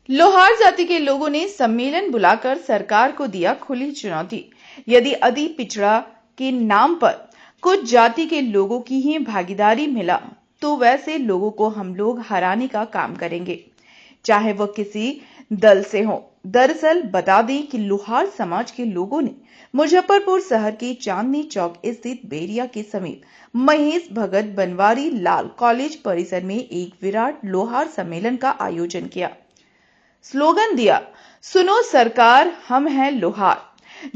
लोहार जाति के लोगों ने सम्मेलन बुलाकर सरकार को दिया खुली चुनौती। यदि अति पिछड़ा के नाम पर कुछ जाति के लोगों की ही भागीदारी मिला तो वैसे लोगों को हम लोग हराने का काम करेंगे, चाहे वह किसी दल से हो। दरअसल बता दें कि लोहार समाज के लोगों ने मुजफ्फरपुर शहर के चांदनी चौक स्थित बेरिया के समीप महेश भगत बनवारी लाल कॉलेज परिसर में एक विराट लोहार सम्मेलन का आयोजन किया। स्लोगन दिया, सुनो सरकार हम हैं लोहार,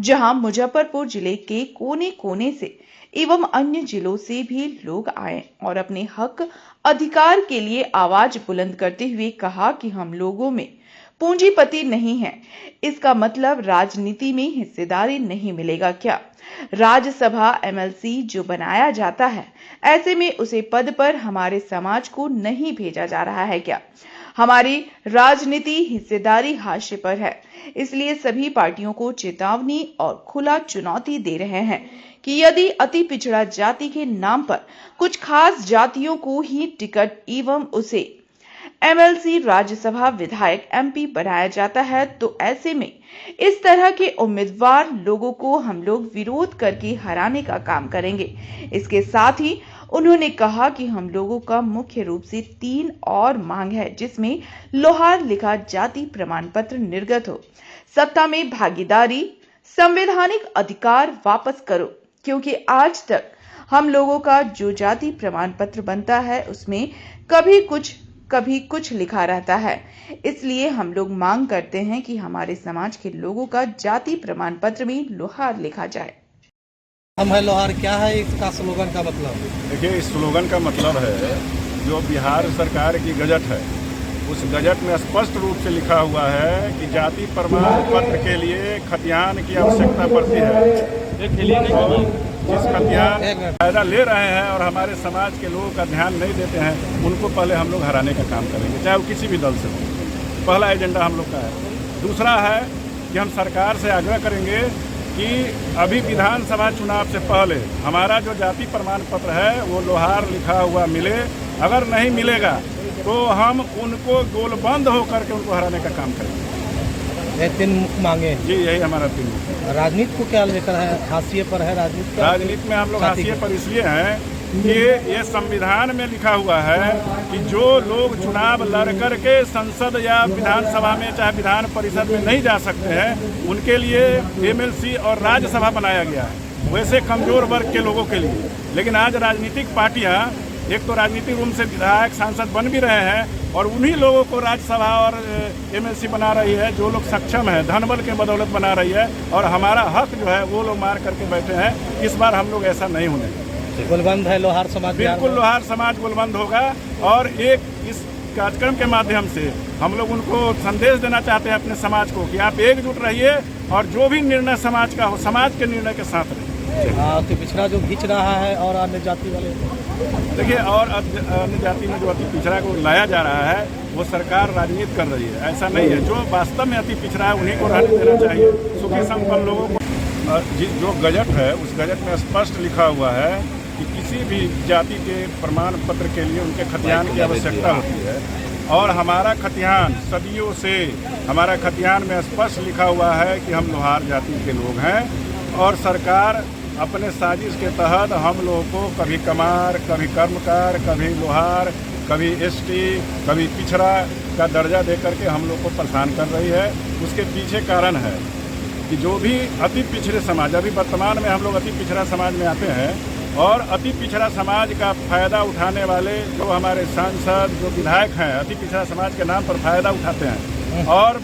जहां मुजफ्फरपुर जिले के कोने कोने से एवं अन्य जिलों से भी लोग आए और अपने हक अधिकार के लिए आवाज बुलंद करते हुए कहा कि हम लोगों में पूंजीपति नहीं है। इसका मतलब राजनीति में हिस्सेदारी नहीं मिलेगा क्या? राज्यसभा एमएलसी जो बनाया जाता है, ऐसे में उसे पद पर हमारे समाज को नहीं भेजा जा रहा है क्या? हमारी राजनीति हिस्सेदारी हाशिए पर है, इसलिए सभी पार्टियों को चेतावनी और खुला चुनौती दे रहे हैं कि यदि अति पिछड़ा जाति के नाम पर कुछ खास जातियों को ही टिकट एवं उसे एमएलसी राज्यसभा विधायक एमपी बनाया जाता है तो ऐसे में इस तरह के उम्मीदवार लोगों को हम लोग विरोध करके हराने का काम करेंगे। इसके साथ ही उन्होंने कहा कि हम लोगों का मुख्य रूप से 3 और मांग है, जिसमें लोहार लिखा जाति प्रमाण पत्र निर्गत हो, सत्ता में भागीदारी, संवैधानिक अधिकार वापस करो, क्योंकि आज तक हम लोगों का जो जाति प्रमाण पत्र बनता है उसमें कभी कुछ लिखा रहता है। इसलिए हम लोग मांग करते हैं कि हमारे समाज के लोगों का जाति प्रमाण पत्र में लोहार लिखा जाए। हम है लोहार, क्या है इसका स्लोगन का मतलब? देखिए, इस स्लोगन का मतलब है जो बिहार सरकार की गजट है, उस गजट में स्पष्ट रूप से लिखा हुआ है कि जाति प्रमाण पत्र के लिए खतियान की आवश्यकता पड़ती है। जिस खतियान फायदा ले रहे हैं और हमारे समाज के लोगों का ध्यान नहीं देते हैं, उनको पहले हम लोग हराने का काम करेंगे, चाहे वो किसी भी दल से हो। पहला एजेंडा हम लोग का है। दूसरा है कि हम सरकार से आग्रह करेंगे कि अभी विधानसभा चुनाव से पहले हमारा जो जाति प्रमाण पत्र है वो लोहार लिखा हुआ मिले। अगर नहीं मिलेगा तो हम उनको गोलबंद होकर के उनको हराने का काम करेंगे। ये 3 मुख्य मांगे जी, यही हमारा 3 मुख्य। राजनीति को क्या लेकर है? हाशिए पर है राजनीति में हम लोग हाशिए पर इसलिए हैं कि ये संविधान में लिखा हुआ है कि जो लोग चुनाव लड़ कर के संसद या विधानसभा में चाहे विधान परिषद में नहीं जा सकते हैं, उनके लिए एमएलसी और राज्यसभा बनाया गया है, वैसे कमजोर वर्ग के लोगों के लिए। लेकिन आज राजनीतिक पार्टियां एक तो राजनीतिक रूप से विधायक सांसद बन भी रहे हैं और उन्हीं लोगों को राज्यसभा और एमएलसी बना रही है जो लोग सक्षम है, धनबल के बदौलत बना रही है। और हमारा हक जो है वो लोग मार करके बैठे हैं। इस बार हम लोग ऐसा नहीं होने देंगे। गोलबंद है लोहार समाज, बिल्कुल लोहार समाज गोलबंद होगा। और एक इस कार्यक्रम के माध्यम से हम लोग उनको संदेश देना चाहते हैं अपने समाज को कि आप एकजुट रहिए और जो भी निर्णय समाज का हो, समाज के निर्णय के साथ रहिए। अति पिछड़ा जो खींच रहा है और अन्य जाति वाले, देखिए, और अन्य जाति में जो अति पिछड़ा को लाया जा रहा है वो सरकार राजनीति कर रही है, ऐसा नहीं है। जो वास्तव में अति पिछड़ा है उन्हीं को रहने देना चाहिए, सुखी संपन्न लोगों को। और जो गजट है उस गजट में स्पष्ट लिखा हुआ है कि किसी भी जाति के प्रमाण पत्र के लिए उनके खतियान की आवश्यकता होती है। और हमारा खतियान सदियों से, हमारा खतियान में स्पष्ट लिखा हुआ है कि हम लोहार जाति के लोग हैं और सरकार अपने साजिश के तहत हम लोगों को कभी कमार, कभी कर्मकार, कभी लोहार, कभी एसटी, कभी पिछड़ा का दर्जा देकर के हम लोग को परेशान कर रही है। उसके पीछे कारण है कि जो भी अति पिछड़े समाज, अभी वर्तमान में हम लोग अति पिछड़ा समाज में आते हैं और अति पिछड़ा समाज का फायदा उठाने वाले जो हमारे सांसद, जो विधायक हैं, अति पिछड़ा समाज के नाम पर फायदा उठाते हैं और